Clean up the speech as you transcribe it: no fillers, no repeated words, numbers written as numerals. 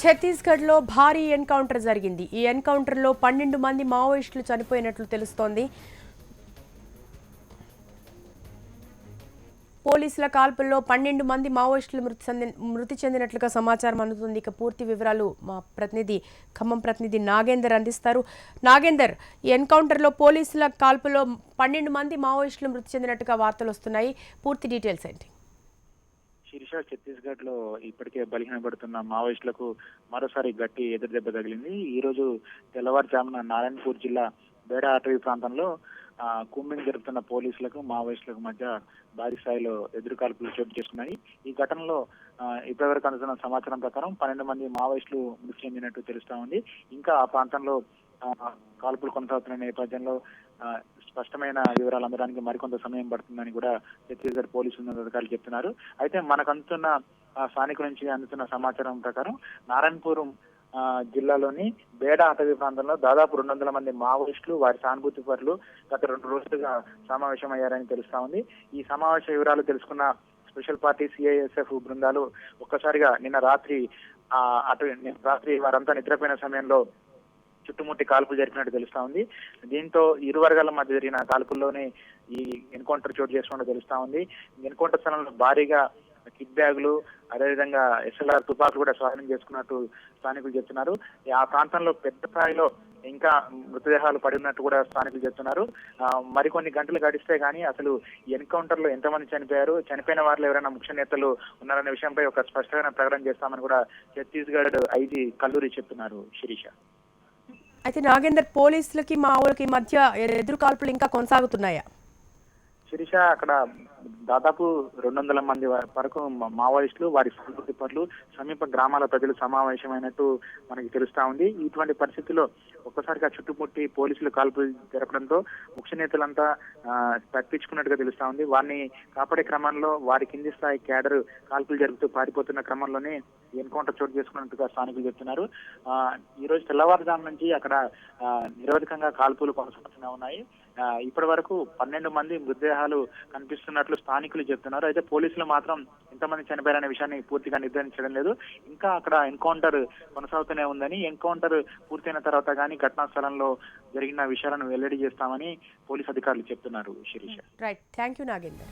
ఛత్తీస్గఢ్లో భారీ ఎన్కౌంటర్ జరిగింది. ఈ ఎన్కౌంటర్లో 12 మంది మావోయిస్టులు చనిపోయినట్లు తెలుస్తోంది. పోలీసుల కాల్పుల్లో 12 మంది మావోయిస్టులు మృతి చెందినట్లుగా సమాచారం అందుతుంది. ఇక పూర్తి వివరాలు మా ఖమ్మం ప్రతినిధి నాగేందర్ అందిస్తారు. నాగేందర్, ఈ ఎన్కౌంటర్లో పోలీసుల కాల్పుల్లో 12 మంది మావోయిస్టులు మృతి చెందినట్టుగా వార్తలు వస్తున్నాయి. పూర్తి డీటెయిల్స్ ఏంటి? శిరీష, ఛత్తీస్గఢ్ లో ఇప్పటికే బలహీనపడుతున్న మావోయిస్టులకు మరోసారి గట్టి ఎదురుదెబ్బ తగిలింది. ఈ రోజు తెల్లవారుజామున నారాయణపూర్ జిల్లా బేడా అటవీ ప్రాంతంలో కూంబింగ్ జరుపుతున్న పోలీసులకు మావోయిస్టులకు మధ్య భారీ స్థాయిలో ఎదురుకాల్పులు చోటు చేసుకున్నాయి. ఈ ఘటనలో ఇప్పటివరకు అందుతున్న సమాచారం ప్రకారం 12 మంది మావోయిస్టులు మృతి చెందినట్టు తెలుస్తా ఉంది. ఇంకా ఆ ప్రాంతంలో కాల్పులు కొనసాగుతున్న నేపథ్యంలో స్పష్టమైన వివరాలు అందడానికి మరికొంత సమయం పడుతుందని కూడా ఛత్తీస్గఢ్ పోలీసు ఉన్నతాధికారులు చెప్తున్నారు. అయితే మనకు అందుతున్న స్థానికుల నుంచి అందుతున్న సమాచారం ప్రకారం నారాయణపూర్ జిల్లాలోని బేడా అటవీ ప్రాంతంలో దాదాపు 200 మంది మావోయిస్టులు, వారి సానుభూతి పరులు గత 2 రోజులుగా సమావేశమయ్యారని తెలుస్తా ఉంది. ఈ సమావేశ వివరాలు తెలుసుకున్న స్పెషల్ పార్టీ సిఐఎస్ఎఫ్ బృందాలు ఒక్కసారిగా నిన్న రాత్రి వారంతా నిద్రపోయిన సమయంలో చుట్టుముట్టి కాల్పులు జరిపినట్టు తెలుస్తా ఉంది. దీంతో ఇరు వర్గాల మధ్య జరిగిన కాల్పుల్లోనే ఈ ఎన్కౌంటర్ చోటు చేసుకున్నట్టు తెలుస్తా ఉంది. ఎన్కౌంటర్ స్థలంలో భారీగా కిట్ బ్యాగులు, అదేవిధంగా ఎస్ఎల్ఆర్ తుపాకులు కూడా స్వాధీనం చేసుకున్నట్టు స్థానికులు చెప్తున్నారు. ఆ ప్రాంతంలో పెద్ద స్థాయిలో ఇంకా మృతదేహాలు పడి ఉన్నట్టు కూడా స్థానికులు చెప్తున్నారు. మరికొన్ని గంటలు గడిస్తే గానీ అసలు ఎన్కౌంటర్ లో ఎంతమంది చనిపోయారు, చనిపోయిన వారిలో ఎవరైనా ముఖ్య నేతలు ఉన్నారనే విషయంపై ఒక స్పష్టమైన ప్రకటన చేస్తామని కూడా ఛత్తీస్గఢ్ ఐజీ కల్లూరి చెప్తున్నారు. శిరీష, అయితే నాగేందర్, పోలీసులకి మావోలకి మధ్య ఎదురు కాల్పులు ఇంకా కొనసాగుతున్నాయా? శిరీష, అక్కడ దాదాపు 200 మంది వరకు మావోయిస్టులు, వారి సానుభూతి పరులు, సమీప గ్రామాల ప్రజలు సమావేశమైనట్టు మనకి తెలుస్తా ఉంది. ఇటువంటి పరిస్థితుల్లో ఒక్కసారిగా చుట్టుముట్టి పోలీసులు కాల్పులు జరపడంతో ముఖ్య నేతలంతా తప్పించుకున్నట్టుగా తెలుస్తా ఉంది. వారిని కాపాడే క్రమంలో వారి కింది స్థాయి క్యాడర్ కాల్పులు జరుపుతూ పారిపోతున్న క్రమంలోనే ఎన్కౌంటర్ చోటు చేసుకున్నట్టుగా స్థానికులు చెప్తున్నారు. ఈ రోజు తెల్లవారుజాము నుంచి అక్కడ నిరవధికంగా కాల్పులు కొనసాగుతూనే ఉన్నాయి. ఇప్పటి వరకు 12 మంది మృతదేహాలు కనిపిస్తున్నట్లు స్థానికులు చెప్తున్నారు. అయితే పోలీసులు మాత్రం ఎంతమంది చనిపోయారనే విషయాన్ని పూర్తిగా నిర్ధారించడం లేదు. ఇంకా అక్కడ ఎన్కౌంటర్ కొనసాగుతూనే ఉందని, ఎన్కౌంటర్ పూర్తయిన తర్వాత కానీ ఘటనా స్థలంలో జరిగిన విషయాలను వెల్లడి చేస్తామని పోలీసు అధికారులు చెప్తున్నారు. Sirisha, right, thank you Nagender.